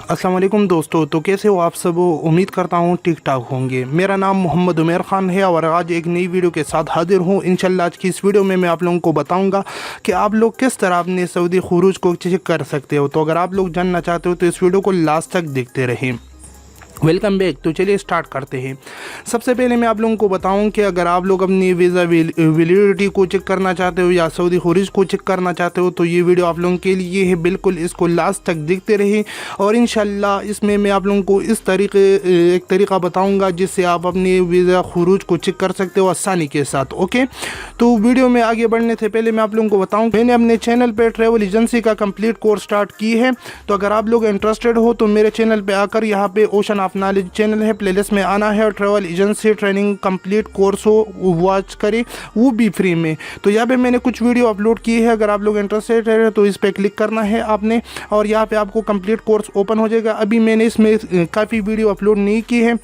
अस्सलाम वालेकुम दोस्तों, तो कैसे हो आप सब। उम्मीद करता हूँ ठीक ठाक होंगे। मेरा नाम मोहम्मद उमर ख़ान है और आज एक नई वीडियो के साथ हाजिर हूँ। इंशाल्लाह आज की इस वीडियो में मैं आप लोगों को बताऊंगा कि आप लोग किस तरह अपने सऊदी खुरूज को चेक कर सकते हो। तो अगर आप लोग जानना चाहते हो तो इस वीडियो को लास्ट तक देखते रहें। Welcome back. तो चलिए स्टार्ट करते हैं। सबसे पहले मैं आप लोगों को बताऊं कि अगर आप लोग अपनी वीज़ा वैलिडिटी को चेक करना चाहते हो या सऊदी खुरूज को चेक करना चाहते हो तो ये वीडियो आप लोगों के लिए है। बिल्कुल इसको लास्ट तक देखते रहें और इंशाल्लाह इसमें मैं आप लोगों को इस एक तरीका बताऊंगा जिससे आप अपनी वीज़ा खुरूज को चेक कर सकते हो आसानी के साथ। ओके, तो वीडियो में आगे बढ़ने से पहले मैं आप लोगों को बताऊँ, मैंने अपने चैनल पर ट्रैवल एजेंसी का कंप्लीट कोर्स स्टार्ट की है। तो अगर आप लोग इंटरेस्टेड हो तो मेरे चैनल पर आकर यहाँ पे ओशन ऑफ नॉलेज चैनल है, प्लेलिस्ट में आना है और travel agency training complete course हो वॉच करें, वो भी फ्री में। तो यहाँ पे मैंने कुछ वीडियो अपलोड की है। अगर आप लोग इंटरेस्टेड है तो इस पर क्लिक करना है आपने और यहाँ पे आपको कंप्लीट कोर्स ओपन हो जाएगा। अभी मैंने इसमें काफ़ी वीडियो अपलोड नहीं की है,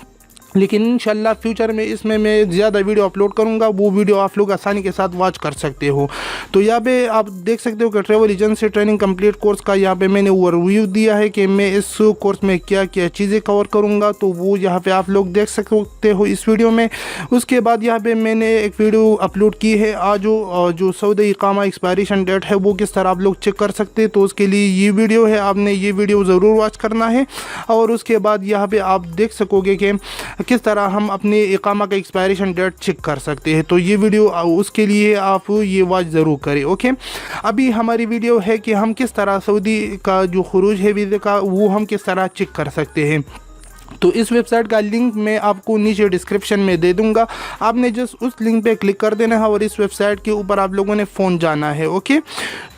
लेकिन इंशाल्लाह फ्यूचर में इसमें मैं ज़्यादा वीडियो अपलोड करूंगा। वो वीडियो आप लोग आसानी के साथ वॉच कर सकते हो। तो यहाँ पे आप देख सकते हो कि travel agency training complete course का यहाँ पे मैंने ओवरव्यू दिया है कि मैं इस कोर्स में क्या क्या चीज़ें कवर करूँगा। तो वो यहाँ पे आप लोग देख सकते हो इस वीडियो में। उसके बाद यहाँ पे मैंने एक वीडियो अपलोड की है आज जो सऊदी इकामा एक्सपायरेशन डेट है वो किस तरह आप लोग चेक कर सकते हैं। तो उसके लिए ये वीडियो है, आपने ये वीडियो ज़रूर वॉच करना है। और उसके बाद यहाँ पर आप देख सकोगे कि किस तरह हम अपने इकामा का एक्सपायरेशन डेट चेक कर सकते हैं। तो ये वीडियो उसके लिए आप ये वॉच ज़रूर करें। ओके, अभी हमारी वीडियो है कि हम किस तरह सऊदी का जो खुरूज है वीज़े का वो हम किस तरह चेक कर सकते हैं। तो इस वेबसाइट का लिंक मैं आपको नीचे डिस्क्रिप्शन में दे दूंगा। आपने जस्ट उस लिंक पे क्लिक कर देना है और इस वेबसाइट के ऊपर आप लोगों ने फ़ोन जाना है। ओके,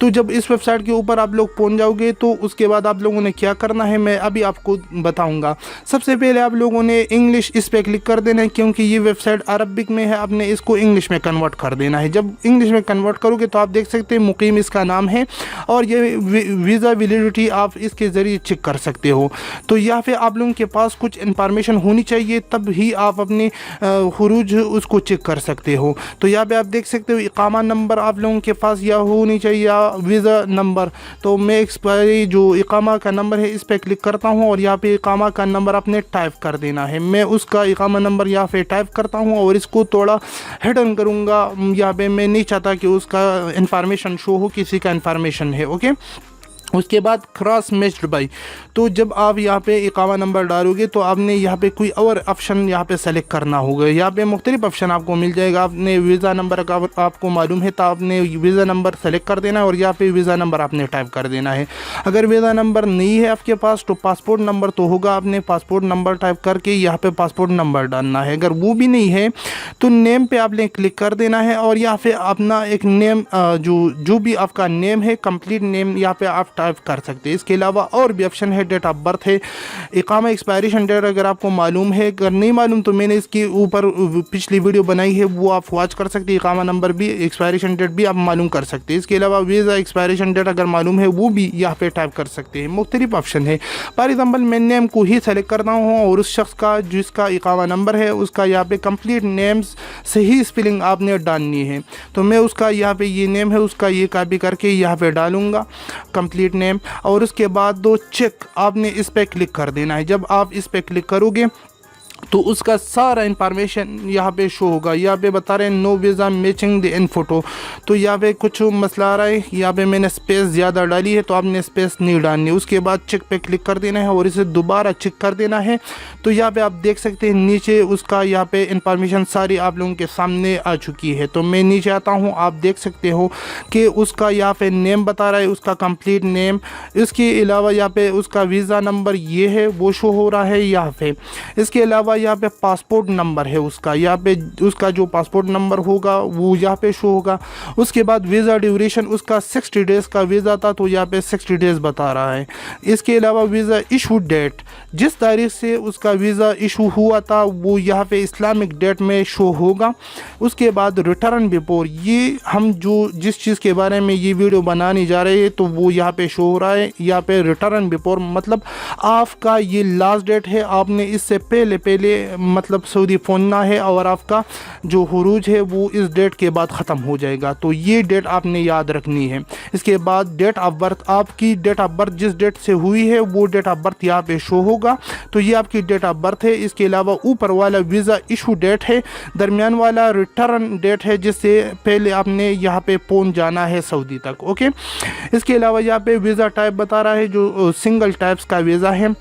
तो जब इस वेबसाइट के ऊपर आप लोग पहुंच जाओगे तो उसके बाद आप लोगों ने क्या करना है मैं अभी आपको बताऊंगा। सबसे पहले आप लोगों ने इंग्लिश इस पर क्लिक कर देना है, क्योंकि ये वेबसाइट अरबिक में है। आपने इसको इंग्लिश में कन्वर्ट कर देना है। जब इंग्लिश में कन्वर्ट करोगे तो आप देख सकते हैं मुकीम इसका नाम है और ये वीज़ा वैलिडिटी आप इसके ज़रिए चेक कर सकते हो। तो यहाँ पे आप लोगों के पास कुछ इंफॉर्मेशन होनी चाहिए, तब ही आप अपनी खुरूज उसको चेक कर सकते हो। तो यहाँ पे आप देख सकते हो इकामा नंबर आप लोगों के पास या होनी चाहिए या वीज़ा नंबर। तो मैं एक्सपायरी जो इकामा का नंबर है इस पर क्लिक करता हूँ और यहाँ पे इकामा का नंबर आपने टाइप कर देना है। मैं उसका इकामा नंबर यहाँ पे टाइप करता हूँ और इसको थोड़ा हिडन करूँगा। यहाँ पे मैं नहीं चाहता कि उसका इंफॉर्मेशन शो हो, किसी का इंफॉर्मेशन है। ओके, उसके बाद क्रॉस मैच्ड बाई। तो जब आप यहाँ पे इकामा नंबर डालोगे तो आपने यहाँ पे कोई और ऑप्शन यहाँ पे सेलेक्ट करना होगा। यहाँ पे मुख्तलिफ ऑप्शन आपको मिल जाएगा। आपने वीज़ा नंबर का आपको मालूम है तो आपने वीज़ा नंबर सेलेक्ट कर देना है और यहाँ पे वीज़ा नंबर आपने टाइप कर देना है। अगर वीज़ा नंबर नहीं है आपके पास तो पासपोर्ट नंबर तो होगा, आपने पासपोर्ट नंबर टाइप करके यहाँ पर पासपोर्ट नंबर डालना है। अगर वो भी नहीं है तो नेम पर आपने क्लिक कर देना है और यहाँ पर अपना एक नेम जो भी आपका नेम है कंप्लीट नेम यहाँ पर आप टाइप कर सकते हैं। इसके अलावा और भी ऑप्शन है, डेट ऑफ बर्थ है, इकामा एक्सपायरेशन डेट अगर आपको मालूम है। अगर नहीं मालूम तो मैंने इसके ऊपर पिछली वीडियो बनाई है, वो आप वॉच कर सकते हैं। इकामा नंबर भी एक्सपायरेशन डेट भी आप मालूम कर सकते हैं। इसके अलावा वीज़ा एक्सपायरेशन डेट अगर मालूम है वो भी यहाँ पे टाइप कर सकते हैं। मुख्तलिफ ऑप्शन है। फॉर एग्जाम्पल मैं नेम को ही सेलेक्ट करता हूँ और उस शख्स का जिसका इकामा नंबर है उसका यहाँ पे कंप्लीट नेम्स सही स्पेलिंग आपने डालनी है। तो मैं उसका यहाँ पे ये नेम है उसका ये कॉपी करके यहाँ पे डालूंगा कंप्लीट नेम। और उसके बाद दो चेक आपने इस पे क्लिक कर देना है। जब आप इस पे क्लिक करोगे तो उसका सारा इंफॉर्मेशन यहाँ पे शो होगा। यहाँ पे बता रहे हैं no visa matching the in photo. तो यहाँ पे कुछ मसला आ रहा है, यहाँ पे मैंने स्पेस ज़्यादा डाली है तो आपने स्पेस नहीं डालनी। उसके बाद चेक पे क्लिक कर देना है और इसे दोबारा चेक कर देना है। तो यहाँ पे आप देख सकते हैं नीचे उसका यहाँ पे इंफॉर्मेशन सारी आप लोगों के सामने आ चुकी है। तो मैं नीचे आता हूँ, आप देख सकते हो कि उसका यहाँ पे नेम बता रहा है, उसका कंप्लीट नेम। इसके अलावा यहाँ पे उसका वीज़ा नंबर ये है वो शो हो रहा है यहाँ पे। इसके अलावा यहाँ पे पासपोर्ट नंबर है उसका, यहाँ पे उसका जो पासपोर्ट नंबर होगा वो यहाँ पे शो होगा। उसके बाद वीज़ा ड्यूरेशन उसका 60 डेज़ का वीज़ा था तो यहाँ पे 60 डेज़ बता रहा है। इसके अलावा वीज़ा इशू डेट, जिस तारीख से उसका वीज़ा इशू हुआ था वो यहाँ पे इस्लामिक डेट में शो होगा। उसके बाद रिटर्न बिफोर, ये हम जो जिस चीज़ के बारे में ये वीडियो बनाने जा रहे हैं तो वो यहाँ पे शो हो रहा है। यहाँ पे रिटर्न बिफोर मतलब आपका ये लास्ट डेट है, आपने इससे पहले पहले मतलब सऊदी पहुंचना है और आपका जो हुरूज है वो इस डेट के बाद ख़त्म हो जाएगा। तो ये डेट आपने याद रखनी है। इसके बाद डेट ऑफ बर्थ, आपकी डेट ऑफ बर्थ जिस डेट से हुई है वो डेट ऑफ बर्थ यहाँ पे शो होगा। तो ये आपकी डेट ऑफ बर्थ है। इसके अलावा ऊपर वाला वीज़ा इशू डेट है, दरमियान वाला रिटर्न डेट है जिससे पहले आपने यहाँ पे पहुंच जाना है सऊदी तक। ओके, इसके अलावा यहाँ पे वीज़ा टाइप बता रहा है जो सिंगल टाइप्स का वीज़ा है।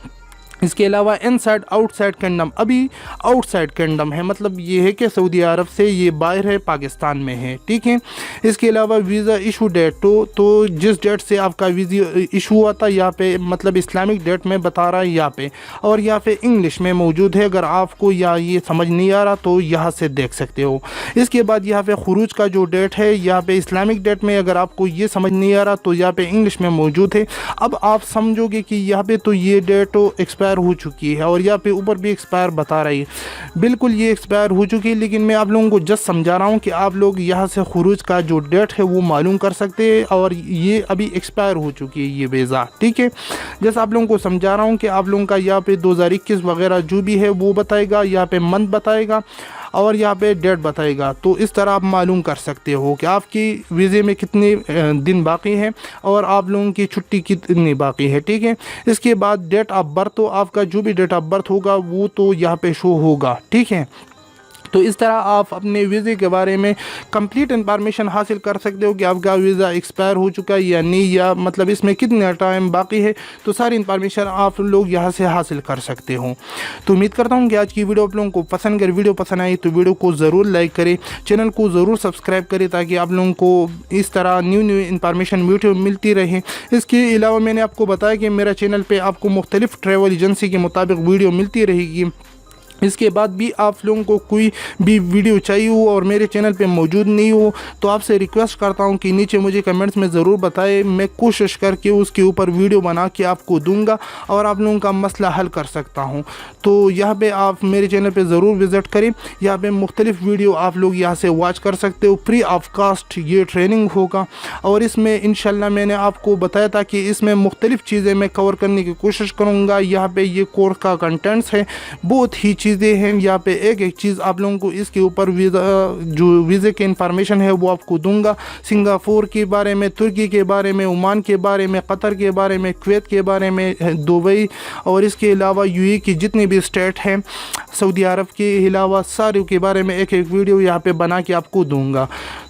इसके अलावा इनसाइड आउटसाइड किंगडम, अभी आउटसाइड किंगडम है, मतलब ये है कि सऊदी अरब से ये बाहर है, पाकिस्तान में है, ठीक है। इसके अलावा वीज़ा इशू डेट, तो जिस डेट से आपका वीज़ा इशू हुआ था यहाँ पे मतलब इस्लामिक डेट में बता रहा है यहाँ पे, और यहाँ पे इंग्लिश में मौजूद है। अगर आपको ये समझ नहीं आ रहा तो यहाँ से देख सकते हो। इसके बाद यहाँ पे खुरूज का जो डेट है यहाँ पे इस्लामिक डेट में, अगर आपको ये समझ नहीं आ रहा तो यहाँ पे इंग्लिश में मौजूद है। अब आप समझोगे कि यहाँ पे तो ये डेट एक्सपायर हो चुकी है और यहाँ पे ऊपर भी एक्सपायर बता रही है। बिल्कुल ये एक्सपायर हो चुकी है, लेकिन मैं आप लोगों को जस्ट समझा रहा हूँ कि आप लोग यहाँ से खुरूज का जो डेट है वो मालूम कर सकते हैं। और ये अभी एक्सपायर हो चुकी है ये वीज़ा, ठीक है। जैसे आप लोगों को समझा रहा हूँ कि आप लोगों का यहाँ पे 2021 वगैरह जो भी है वो बताएगा, यहाँ पे मंथ बताएगा और यहाँ पे डेट बताएगा। तो इस तरह आप मालूम कर सकते हो कि आपकी वीज़े में कितने दिन बाकी हैं और आप लोगों की छुट्टी कितनी बाकी है, ठीक है। इसके बाद डेट ऑफ बर्थ, तो आपका जो भी डेट ऑफ बर्थ होगा वो तो यहाँ पे शो होगा, ठीक है। तो इस तरह आप अपने वीज़े के बारे में कंप्लीट इंफॉर्मेशन हासिल कर सकते हो कि आपका वीज़ा एक्सपायर हो चुका है या नहीं, या मतलब इसमें कितना टाइम बाकी है। तो सारी इंफॉर्मेशन आप लोग यहाँ से हासिल कर सकते हो। तो उम्मीद करता हूँ कि आज की वीडियो आप लोगों को पसंद, अगर वीडियो पसंद आई तो वीडियो को ज़रूर लाइक करें, चैनल को ज़रूर सब्सक्राइब करें ताकि आप लोगों को इस तरह न्यू इंफॉर्मेशन वीडियो मिलती रहे। इसके अलावा मैंने आपको बताया कि मेरा चैनल पर आपको मुख्तलिफ़ ट्रैवल एजेंसी के मुताबिक वीडियो मिलती रहेगी। इसके बाद भी आप लोगों को कोई भी वीडियो चाहिए हो और मेरे चैनल पे मौजूद नहीं हो तो आपसे रिक्वेस्ट करता हूं कि नीचे मुझे कमेंट्स में ज़रूर बताएं। मैं कोशिश करके उसके ऊपर वीडियो बना के आपको दूंगा और आप लोगों का मसला हल कर सकता हूं। तो यहाँ पे आप मेरे चैनल पे ज़रूर विज़िट करें। यहाँ पे मुख्तलिफ़ वीडियो आप लोग यहाँ से वॉच कर सकते हो। फ्री ऑफ कास्ट ये ट्रेनिंग होगा और इसमें इंशाल्लाह मैंने आपको बताया था कि इसमें मुख्तलिफ़ चीज़ें मैं कवर करने की कोशिश करूँगा। यहाँ पर ये कोर्स का कंटेंट्स है, बहुत ही चीज़ें हैं। यहाँ पे एक एक चीज़ आप लोगों को इसके ऊपर जो वीज़े के इंफॉर्मेशन है वो आपको दूंगा। सिंगापुर के बारे में, तुर्की के बारे में, ओमान के बारे में, कतर के बारे में, कुवैत के बारे में, दुबई और इसके अलावा यूएई की जितनी भी स्टेट हैं सऊदी अरब के अलावा सारे के बारे में एक एक वीडियो यहाँ पे बना के आपको दूंगा।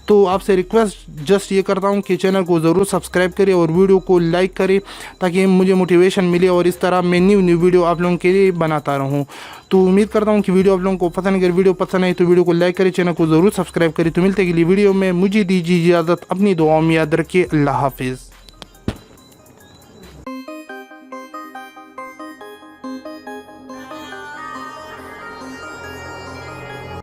तो आपसे रिक्वेस्ट जस्ट ये करता हूँ कि चैनल को ज़रूर सब्सक्राइब करें और वीडियो को लाइक करें ताकि मुझे मोटिवेशन मिले और इस तरह मैं न्यू वीडियो आप लोगों के लिए बनाता रहूँ। तो उम्मीद करता हूँ कि वीडियो आप लोगों को पसंद, अगर वीडियो पसंद आई तो वीडियो को लाइक करें, चैनल को ज़रूर सब्सक्राइब करें। तो मिलते अगली वीडियो में, मुझे दीजिए इजाज़त, अपनी दुआओं में याद रखिए। अल्लाह हाफिज़।